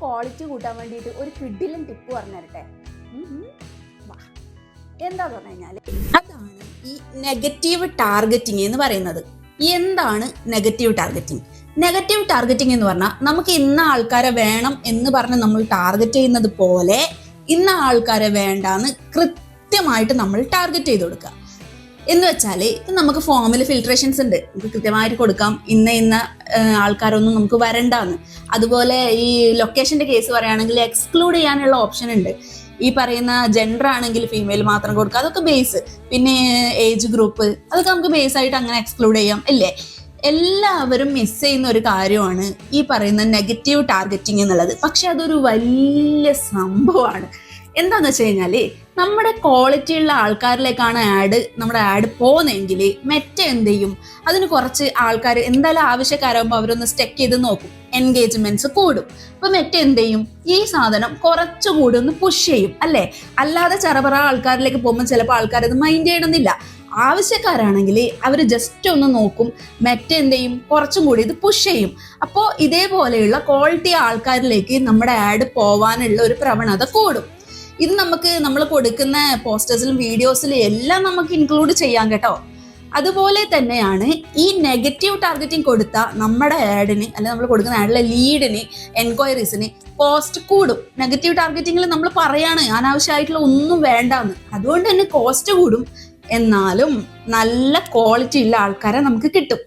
Quality കൂട്ടാൻ വേണ്ടിയിട്ട് ഒരു കിഡിലും ടിപ്പ് പറഞ്ഞു തരട്ടെ. എന്താ പറഞ്ഞു കഴിഞ്ഞാൽ അതാണ് ഈ നെഗറ്റീവ് ടാർഗറ്റിംഗ് എന്ന് പറയുന്നത്. എന്താണ് നെഗറ്റീവ് ടാർഗറ്റിംഗ്? നെഗറ്റീവ് ടാർഗറ്റിംഗ് എന്ന് പറഞ്ഞാൽ നമുക്ക് ഇന്ന ആൾക്കാരെ വേണം എന്ന് പറഞ്ഞ് നമ്മൾ ടാർഗറ്റ് ചെയ്യുന്നത് പോലെ ഇന്ന ആൾക്കാരെ വേണ്ടാന്ന് കൃത്യമായിട്ട് നമ്മൾ ടാർഗറ്റ് ചെയ്ത് കൊടുക്കുക. എന്ന് വെച്ചാൽ നമുക്ക് ഫോമിൽ ഫിൽട്രേഷൻസ് ഉണ്ട്, നമുക്ക് കൃത്യമായിട്ട് കൊടുക്കാം ഇന്ന ആൾക്കാരൊന്നും നമുക്ക് വരണ്ടാന്ന്. അതുപോലെ ഈ ലൊക്കേഷന്റെ കേസ് പറയുകയാണെങ്കിൽ എക്സ്ക്ലൂഡ് ചെയ്യാനുള്ള ഓപ്ഷൻ ഉണ്ട്. ഈ പറയുന്ന ജെൻഡർ ആണെങ്കിൽ ഫീമെയിൽ മാത്രം കൊടുക്കുക, അതൊക്കെ ബേസ്. പിന്നെ ഏജ് ഗ്രൂപ്പ് അതൊക്കെ നമുക്ക് ബേസ് ആയിട്ട് അങ്ങനെ എക്സ്ക്ലൂഡ് ചെയ്യാം അല്ലേ. എല്ലാവരും മിസ് ചെയ്യുന്ന ഒരു കാര്യമാണ് ഈ പറയുന്ന നെഗറ്റീവ് ടാർഗറ്റിംഗ് എന്നുള്ളത്. പക്ഷെ അതൊരു വലിയ സംഭവമാണ്. എന്താന്ന് വെച്ച് കഴിഞ്ഞാല് നമ്മുടെ ക്വാളിറ്റി ഉള്ള ആൾക്കാരിലേക്കാണ് നമ്മുടെ ആഡ് പോകുന്നതെങ്കിൽ മെറ്റ എന്ത് ചെയ്യും, അതിന് കുറച്ച് ആൾക്കാർ എന്തായാലും ആവശ്യക്കാരാകുമ്പോൾ അവരൊന്ന് സ്റ്റെക്ക് ചെയ്ത് നോക്കും, എൻഗേജ്മെന്റ്സ് കൂടും. അപ്പൊ മെറ്റ എന്ത് ചെയ്യും, ഈ സാധനം കുറച്ചുകൂടി ഒന്ന് പുഷ് ചെയ്യും അല്ലേ. അല്ലാതെ ചെറുപറ ആൾക്കാരിലേക്ക് പോകുമ്പോൾ ചിലപ്പോൾ ആൾക്കാർ അത് മൈൻഡ് ചെയ്യണമെന്നില്ല. ആവശ്യക്കാരാണെങ്കിൽ അവർ ജസ്റ്റ് ഒന്ന് നോക്കും, മെറ്റ എന്ത് ചെയ്യും, കുറച്ചും കൂടി ഇത് പുഷ് ചെയ്യും. അപ്പോൾ ഇതേപോലെയുള്ള ക്വാളിറ്റി ആൾക്കാരിലേക്ക് നമ്മുടെ ആഡ് പോവാനുള്ള ഒരു പ്രവണത കൂടും. ഇത് നമ്മൾ കൊടുക്കുന്ന പോസ്റ്റേഴ്സിലും വീഡിയോസിലും എല്ലാം നമുക്ക് ഇൻക്ലൂഡ് ചെയ്യാം കേട്ടോ. അതുപോലെ തന്നെയാണ് ഈ നെഗറ്റീവ് ടാർഗറ്റിംഗ് കൊടുത്ത നമ്മുടെ ആഡിന് അല്ലെങ്കിൽ നമ്മൾ കൊടുക്കുന്ന ആഡിലെ ലീഡിന് എൻക്വയറീസിന് കോസ്റ്റ് കൂടും. നെഗറ്റീവ് ടാർഗറ്റിംഗിൽ നമ്മൾ പറയാണ് അനാവശ്യമായിട്ടുള്ള ഒന്നും വേണ്ടാന്ന്, അതുകൊണ്ട് തന്നെ കോസ്റ്റ് കൂടും. എന്നാലും നല്ല ക്വാളിറ്റി ഉള്ള ആൾക്കാരെ നമുക്ക് കിട്ടും.